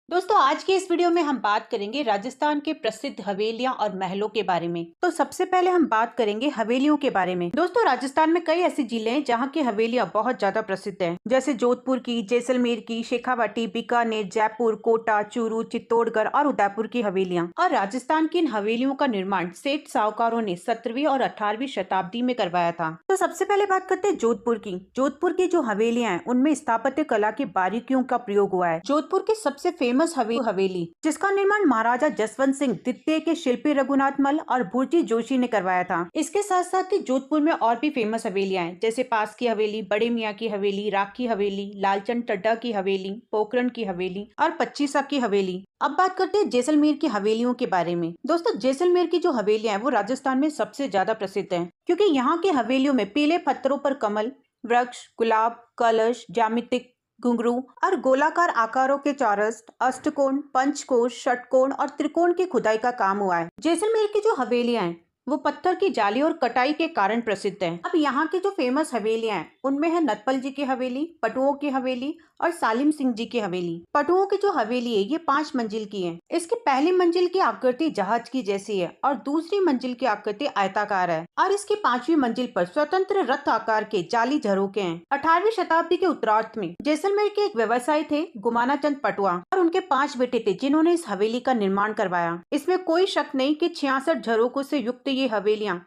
दोस्तों आज के इस वीडियो में हम बात करेंगे राजस्थान के प्रसिद्ध हवेलियां और महलों के बारे में। तो सबसे पहले हम बात करेंगे हवेलियों के बारे में। दोस्तों राजस्थान में कई ऐसे जिले हैं जहां की हवेलियां बहुत ज्यादा प्रसिद्ध हैं, जैसे जोधपुर की, जैसलमेर की, शेखावाटी, बीकानेर, जयपुर, कोटा, चूरू, चित्तौड़गढ़ और उदयपुर की हवेलियां। और राजस्थान की इन हवेलियों का निर्माण सेठ साहूकारों ने 17वीं और 18वीं शताब्दी में करवाया था। तो सबसे पहले बात करते हैं जोधपुर की। जोधपुर की जो हवेलियां हैं उनमें स्थापत्य कला की बारीकियों का प्रयोग हुआ है। जोधपुर की सबसे फेमस हवेली जिसका निर्माण महाराजा जसवंत सिंह द्वितीय के शिल्पी रघुनाथ मल और भुर्जी जोशी ने करवाया था। इसके साथ साथ ही जोधपुर में और भी फेमस हवेलियां हैं, जैसे पास की हवेली, बड़े मियाँ की हवेली, राखी हवेली, लालचंद टड्डा की हवेली, पोखरण की हवेली और पच्चीसा की हवेली। अब बात करते हैं जैसलमेर की हवेलियों के बारे में। दोस्तों जैसलमेर की जो हवेलियां हैं वो राजस्थान में सबसे ज्यादा प्रसिद्ध हैं, क्योंकि यहाँ की हवेलियों में पीले पत्थरों पर कमल, वृक्ष, गुलाब, कलश, ज्यामितिक घुंघरू और गोलाकार आकारों के चौरस, अष्टकोण, पंचकोण, षटकोण और त्रिकोण की खुदाई का काम हुआ है। जैसलमेर की जो हवेलियां हैं वो पत्थर की जाली और कटाई के कारण प्रसिद्ध हैं। अब यहाँ की जो फेमस हवेलियां हैं उनमें है नटपल जी की हवेली, पटुओं की हवेली और सालिम सिंह जी की हवेली। पटुओं की जो हवेली है ये 5 मंजिल की है। इसकी पहली मंजिल की आकृति जहाज की जैसी है और दूसरी मंजिल की आकृति आयताकार है और इसकी 5वीं मंजिल पर स्वतंत्र रथ आकार के जाली झरोखे हैं। 18वीं शताब्दी के उत्तरार्ध में जैसलमेर के एक व्यवसायी थे गुमाना चंद पटुआ और उनके 5 बेटे थे जिन्होंने इस हवेली का निर्माण करवाया। इसमें कोई शक नहीं कि 66 झरोखों से युक्त ये हवेलियां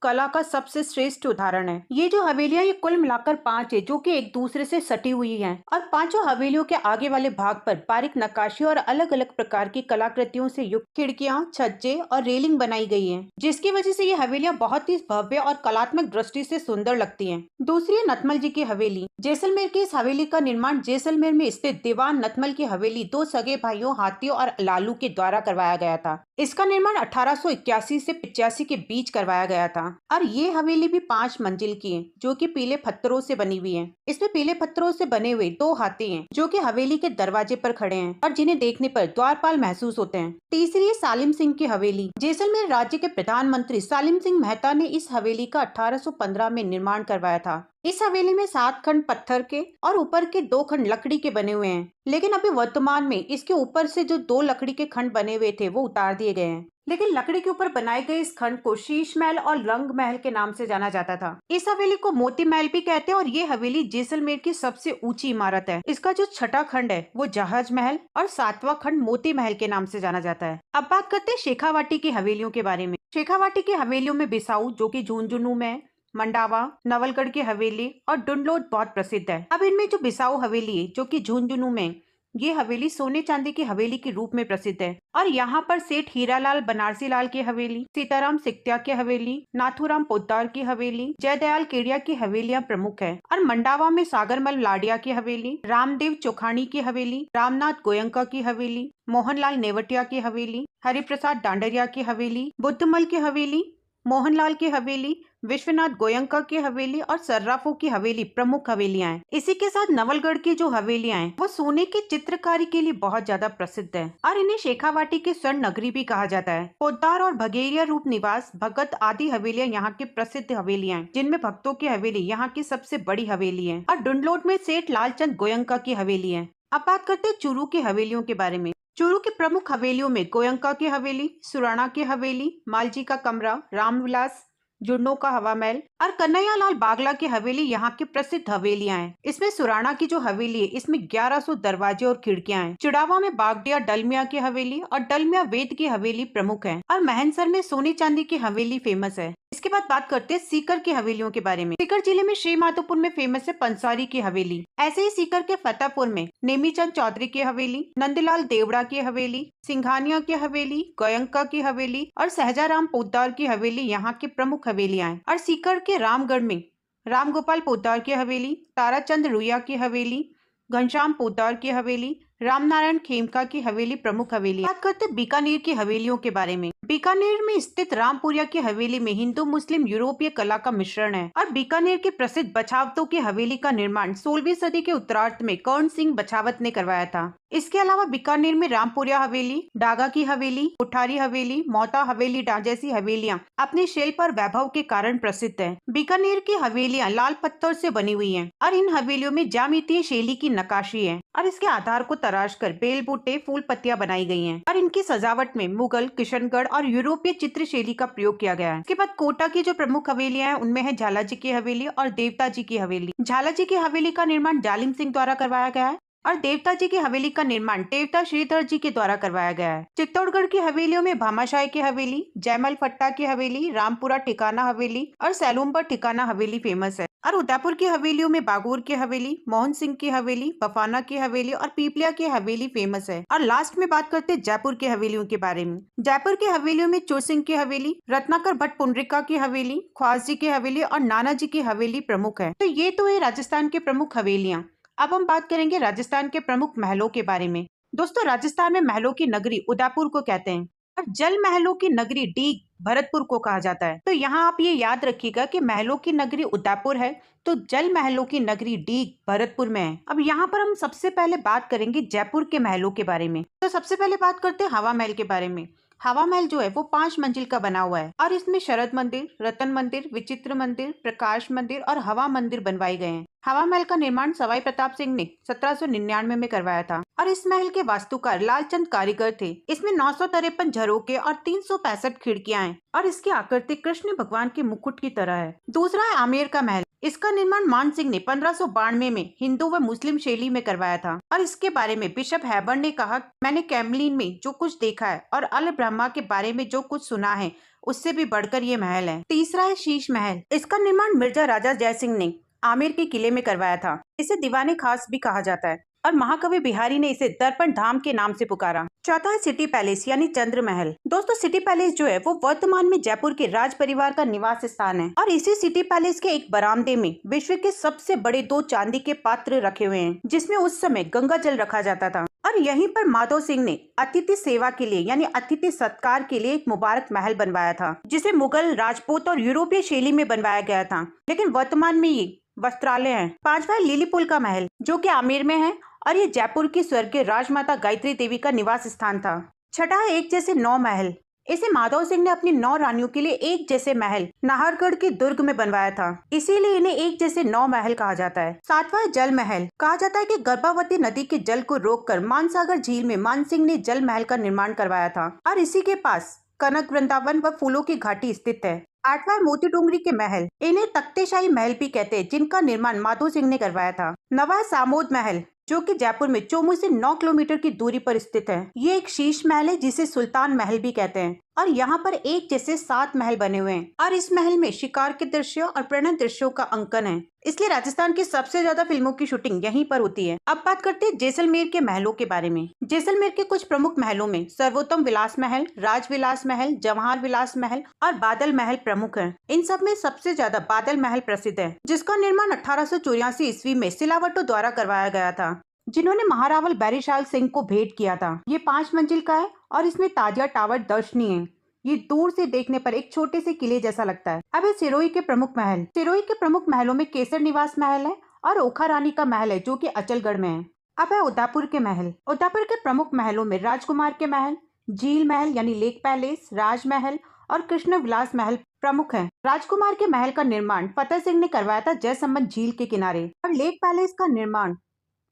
कला का सबसे श्रेष्ठ उदाहरण है। ये जो हवेलियां ये कुल मिलाकर 5 है, जो कि एक दूसरे से सटी हुई हैं और पांचों हवेलियों के आगे वाले भाग पर बारीक नक्काशी और अलग अलग प्रकार की कलाकृतियों से युक्त खिड़कियां, छज्जे और रेलिंग बनाई गई हैं, जिसकी वजह से ये हवेलियां बहुत ही भव्य और कलात्मक दृष्टि से सुंदर लगती हैं। दूसरी है नतमल जी की हवेली। जैसलमेर की इस हवेली का निर्माण जैसलमेर में स्थित दीवान नतमल की हवेली 2 सगे भाइयों हाथी और लालू के द्वारा करवाया गया था। इसका निर्माण 1881 से 85 के बीच करवाया गया था और ये हवेली भी 5 मंजिल की है, जो कि पीले पत्थरों से बनी हुई है। इसमें पीले पत्थरों से बने हुए 2 हाथी हैं, जो कि हवेली के दरवाजे पर खड़े हैं और जिन्हें देखने पर द्वारपाल महसूस होते हैं। तीसरी है सालिम सिंह की हवेली। जैसलमेर राज्य के प्रधानमंत्री सालिम सिंह मेहता ने इस हवेली का 1815 में निर्माण करवाया था। इस हवेली में 7 खंड पत्थर के और ऊपर के 2 खंड लकड़ी के बने हुए हैं, लेकिन अभी वर्तमान में इसके ऊपर से जो 2 लकड़ी के खंड बने हुए थे वो उतार दिए गए हैं, लेकिन लकड़ी के ऊपर बनाए गए इस खंड को शीश महल और रंग महल के नाम से जाना जाता था। इस हवेली को मोती महल भी कहते हैं और ये हवेली जैसलमेर की सबसे ऊंची इमारत है। इसका जो 6ठा खंड है वो जहाज महल और 7वां खंड मोती महल के नाम से जाना जाता है। अब बात करते हैं शेखावाटी की हवेलियों के बारे में। शेखावाटी की हवेलियों में बिसाऊ, जो की झुंझुनू में, मंडावा, नवलगढ़ की हवेली और डुंडलोट बहुत प्रसिद्ध है। अब इनमें जो बिसाऊ हवेली है, जो कि झुंझुनू में, ये हवेली सोने चांदी की हवेली के रूप में प्रसिद्ध है और यहाँ पर सेठ हीरालाल बनारसी लाल की हवेली, सीताराम सिकत्या की हवेली, नाथूराम पोद्दार की हवेली, जयदयाल केडिया की हवेलियां प्रमुख है। और मंडावा में सागरमल लाडिया की हवेली, रामदेव चौखानी की हवेली, रामनाथ गोयंका की हवेली, मोहनलाल नेवटिया की हवेली, हरिप्रसाद डांडरिया की हवेली, बुद्धमल की हवेली, मोहनलाल की हवेली, विश्वनाथ गोयंका की हवेली और सर्राफों की हवेली प्रमुख हवेलियां हैं। इसी के साथ नवलगढ़ की जो हवेलियां हैं वो सोने की चित्रकारी के लिए बहुत ज्यादा प्रसिद्ध है और इन्हें शेखावाटी की स्वर्ण नगरी भी कहा जाता है। पोद्दार और भगेरिया रूप निवास, भगत आदि हवेलियां यहाँ की प्रसिद्ध हवेलियां हैं, जिनमें भक्तों की हवेली यहाँ की सबसे बड़ी हवेली है और डुंडलोट में सेठ लालचंद गोयंका की हवेली है। अब बात करते हैं चूरू की हवेलियों के बारे में। चूरू की प्रमुख हवेलियों में गोयंका की हवेली, सुराणा की हवेली, मालजी का कमरा, रामविलास जुड़नो का हवा महल और कन्हैयालाल बागला की हवेली यहाँ की प्रसिद्ध हवेलियां हैं। इसमें सुराणा की जो हवेली है इसमें 1100 दरवाजे और खिड़कियां हैं। चिड़ावा में बागडिया डलमिया की हवेली और डलमिया वेद की हवेली प्रमुख है और महनसर में सोने चांदी की हवेली फेमस है। इसके बाद बात करते हैं सीकर की हवेलियों के बारे में। सीकर जिले में श्री माधोपुर में फेमस है पंसारी की हवेली। ऐसे ही सीकर के फतेहपुर में नेमीचंद चौधरी की हवेली, नंदलाल देवड़ा की हवेली, सिंघानिया की हवेली, गोयंका की हवेली और सहजाराम पोद्दार की हवेली यहाँ की प्रमुख हवेलियां हैं। और सीकर के रामगढ़ में रामगोपाल पोद्दार की हवेली, ताराचंद रुइया की हवेली, घनश्याम पोद्दार की हवेली, रामनारायण खेमका की हवेली प्रमुख हवेली। बात करते बीकानेर की हवेलियों के बारे में। बीकानेर में स्थित रामपुरिया की हवेली में हिंदू मुस्लिम यूरोपीय कला का मिश्रण है और बीकानेर के प्रसिद्ध बछावतों की हवेली का निर्माण 16वीं सदी के उत्तरार्ध में कर्ण सिंह बछावत ने करवाया था। इसके अलावा बीकानेर में रामपुरिया हवेली, डागा की हवेली, उठारी हवेली, मोता हवेली जैसी हवेलियां अपने शिल्प और वैभव के कारण प्रसिद्ध है। बीकानेर की हवेलियां लाल पत्थर से बनी हुई हैं और इन हवेलियों में ज्यामितीय शैली की नक्काशी है और इसके आधार को तराशकर बेल बूटे फूल पत्तियां बनाई गई हैं और इनकी सजावट में मुगल, किशनगढ़ और यूरोपीय चित्र शैली का प्रयोग किया गया है। इसके बाद कोटा की जो प्रमुख हवेलियां हैं उनमें है झालाजी की हवेली और देवता जी की हवेली। झालाजी की हवेली का निर्माण जालिम सिंह द्वारा करवाया गया है और देवता जी की हवेली का निर्माण देवता श्रीधर जी के द्वारा करवाया गया है। चित्तौड़गढ़ की हवेलियों में भामाशाही की हवेली, जयमल फट्टा की हवेली, रामपुरा ठिकाना हवेली और सैलूम्बर ठिकाना हवेली फेमस है। और उदयपुर की हवेलियों में बागोर की हवेली, मोहन सिंह की हवेली, बफाना की हवेली और पीपलिया की हवेली फेमस है। और लास्ट में बात करते हैं जयपुर की हवेलियों के बारे में। जयपुर की हवेलियों में चोर सिंह की हवेली, रत्नाकर भट्ट पुंडरिका की हवेली, ख्वास जी की हवेली और नाना जी की हवेली प्रमुख है। तो ये तो है राजस्थान के प्रमुख हवेलियां। अब हम बात करेंगे राजस्थान के प्रमुख महलों के बारे में। दोस्तों, राजस्थान में महलों की नगरी उदयपुर को कहते हैं और जल महलों की नगरी डीग भरतपुर को कहा जाता है। तो यहाँ आप ये याद रखिएगा कि महलों की नगरी उदयपुर है तो जल महलों की नगरी डीग भरतपुर में है। अब यहाँ पर हम सबसे पहले बात करेंगे जयपुर के महलों के बारे में। तो सबसे पहले बात करते हैं हवा महल के बारे में। हवा महल जो है वो 5 मंजिल का बना हुआ है और इसमें शरद मंदिर, रतन मंदिर, विचित्र मंदिर, प्रकाश मंदिर और हवा मंदिर बनवाए गए हैं। हवा महल का निर्माण सवाई प्रताप सिंह ने 1799 में करवाया था और इस महल के वास्तुकार लालचंद कारीगर थे। इसमें 953 झरोखे और 365 खिड़कियां हैं और इसकी आकृति कृष्ण भगवान के मुकुट की तरह है। दूसरा है आमेर का महल। इसका निर्माण मान सिंह ने 1592 में हिंदू व मुस्लिम शैली में करवाया था और इसके बारे में बिशप हैबर्न ने कहा, मैंने कैमलिन में जो कुछ देखा है और अल ब्रह्मा के बारे में जो कुछ सुना है उससे भी बढ़कर ये महल है। तीसरा है शीश महल। इसका निर्माण मिर्जा राजा जयसिंह ने आमेर के किले में करवाया था। इसे दीवाने खास भी कहा जाता है और महाकवि बिहारी ने इसे दर्पण धाम के नाम से पुकारा। चौथा है सिटी पैलेस यानी चंद्र महल। दोस्तों, सिटी पैलेस जो है वो वर्तमान में जयपुर के राज परिवार का निवास स्थान है और इसी सिटी पैलेस के एक बरामदे में विश्व के सबसे बड़े 2 चांदी के पात्र रखे हुए हैं जिसमें उस समय गंगा जल रखा जाता था। और यहीं पर माधव सिंह ने अतिथि सेवा के लिए यानी अतिथि सत्कार के लिए एक मुबारक महल बनवाया था जिसे मुगल, राजपूत और यूरोपीय शैली में बनवाया गया था, लेकिन वर्तमान में ये वस्त्रालय है। 5वां है लिली पुल का महल जो कि आमेर में है और ये जयपुर की स्वर्गीय राजमाता गायत्री देवी का निवास स्थान था। 6वां है एक जैसे 9 महल। इसे माधव सिंह ने अपनी 9 रानियों के लिए एक जैसे महल नाहरगढ़ के दुर्ग में बनवाया था, इसीलिए इन्हें एक जैसे 9 महल कहा जाता है। 7वां है जल महल। कहा जाता है कि गर्भावती नदी के जल को रोककर मानसागर झील में मान सिंह ने जल महल का निर्माण करवाया था और इसी के पास कनक वृंदावन व फूलों की घाटी स्थित है। 8वां मोती डूंगरी के महल। इन्हें तख्तेशाही महल भी कहते हैं जिनका निर्माण माधव सिंह ने करवाया था। 9वां सामोद महल जो कि जयपुर में चोमू से 9 किलोमीटर की दूरी पर स्थित है। ये एक शीश महल है जिसे सुल्तान महल भी कहते हैं और यहाँ पर एक जैसे 7 महल बने हुए हैं और इस महल में शिकार के दृश्य और प्रणय दृश्यों का अंकन है, इसलिए राजस्थान की सबसे ज्यादा फिल्मों की शूटिंग यहीं पर होती है। अब बात करते हैं जैसलमेर के महलों के बारे में। जैसलमेर के कुछ प्रमुख महलों में सर्वोत्तम विलास महल, राज विलास महल, जवाहर विलास महल और बादल महल प्रमुख है। इन सब में सबसे ज्यादा बादल महल प्रसिद्ध है जिसका निर्माण 1884 ईस्वी में सिलावटों द्वारा करवाया गया था जिन्होंने महारावल बैरीशाल सिंह को भेंट किया था। ये 5 मंजिल का है और इसमें ताजिया टावर दर्शनीय है। ये दूर से देखने पर एक छोटे से किले जैसा लगता है। अब है सिरोही के प्रमुख महल। सिरोही के प्रमुख महलों में केसर निवास महल है और ओखा रानी का महल है जो कि अचलगढ़ में है। अब है उदयपुर के महल। उदयपुर के प्रमुख महलों में राजकुमार के महल, झील महल यानी लेक पैलेस, राजमहल और कृष्ण विलास महल प्रमुख हैं। राजकुमार के महल का निर्माण फतेह सिंह ने करवाया था जयसम्मत झील के किनारे और लेक पैलेस का निर्माण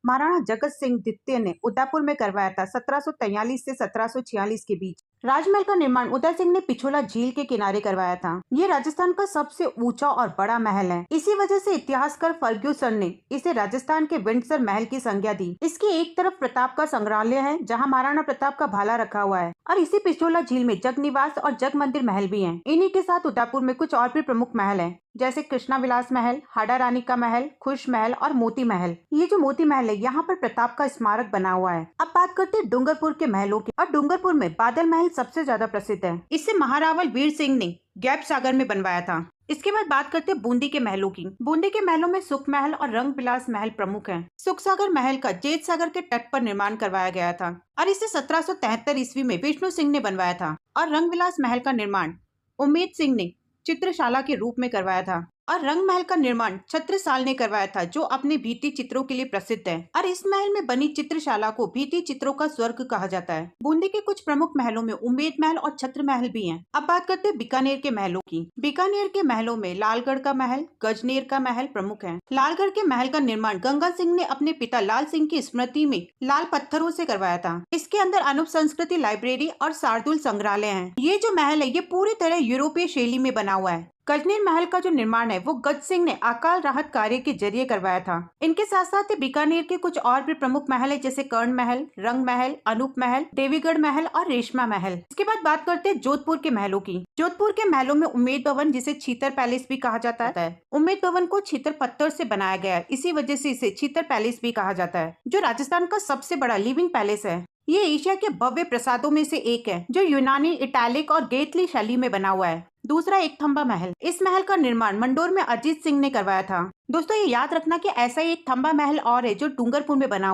महाराणा जगत सिंह द्वितीय ने उदयपुर में करवाया था 1743 से 1746 के बीच। राजमहल का निर्माण उदय सिंह ने पिछोला झील के किनारे करवाया था। ये राजस्थान का सबसे ऊंचा और बड़ा महल है। इसी वजह से इतिहासकार फर्ग्यूसन ने इसे राजस्थान के विंडसर महल की संज्ञा दी। इसकी एक तरफ प्रताप का संग्रहालय है जहाँ महाराणा प्रताप का भाला रखा हुआ है और इसी पिछोला झील में जग निवास और जग मंदिर महल भी है। इन्हीं के साथ उदयपुर में कुछ और भी प्रमुख महल है जैसे कृष्णा विलास महल, हाड़ा रानी का महल, खुश महल और मोती महल। ये जो मोती महल है यहाँ पर प्रताप का स्मारक बना हुआ है। अब बात करते हैं डूंगरपुर के महलों की और डूंगरपुर में बादल महल सबसे ज्यादा प्रसिद्ध है। इसे महारावल वीर सिंह ने गैप सागर में बनवाया था। इसके बाद बात करते हैं बूंदी के महलों की। बूंदी के महलों में सुख महल और रंग विलास महल प्रमुख हैं। सुख सागर महल का जेत सागर के तट पर निर्माण करवाया गया था और इसे 1773 ईस्वी में विष्णु सिंह ने बनवाया था और रंग विलास महल का निर्माण उम्मेद सिंह ने चित्रशाला के रूप में करवाया था। और रंग महल का निर्माण छत्रसाल ने करवाया था, जो अपने भित्ति चित्रों के लिए प्रसिद्ध है। और इस महल में बनी चित्रशाला को भित्ति चित्रों का स्वर्ग कहा जाता है। बूंदी के कुछ प्रमुख महलों में उम्मेद महल और छत्र महल भी हैं। अब बात करते हैं बीकानेर के महलों की। बीकानेर के महलों में लालगढ़ का महल, गजनेर का महल प्रमुख है। लालगढ़ के महल का निर्माण गंगा सिंह ने अपने पिता लाल सिंह की स्मृति में लाल पत्थरों से करवाया था। इसके अंदर अनूप संस्कृति लाइब्रेरी और शार्दुल संग्रहालय है। ये जो महल है ये पूरी तरह यूरोपीय शैली में बना हुआ है। गजनेर महल का जो निर्माण है वो गज सिंह ने अकाल राहत कार्य के जरिए करवाया था। इनके साथ साथ ही बीकानेर के कुछ और भी प्रमुख महल है, जैसे कर्ण महल, रंग महल, अनूप महल, देवीगढ़ महल और रेशमा महल। इसके बाद बात करते हैं जोधपुर के महलों की। जोधपुर के महलों में उम्मेद भवन, जिसे छीतर पैलेस भी कहा जाता है। उम्मेद भवन को छीतर पत्थर से बनाया गया है, इसी वजह से इसे छीतर पैलेस भी कहा जाता है, जो राजस्थान का सबसे बड़ा लिविंग पैलेस है। ये एशिया के भव्य प्रासादों में से एक है, जो यूनानी, इटैलिक और गैथली शैली में बना हुआ है। दूसरा एक थंबा महल। इस महल का निर्माण मंडोर में अजीत सिंह ने करवाया था। दोस्तों ये याद रखना कि ऐसा ही एक थंबा महल और है जो डूंगरपुर में बना हुआ है।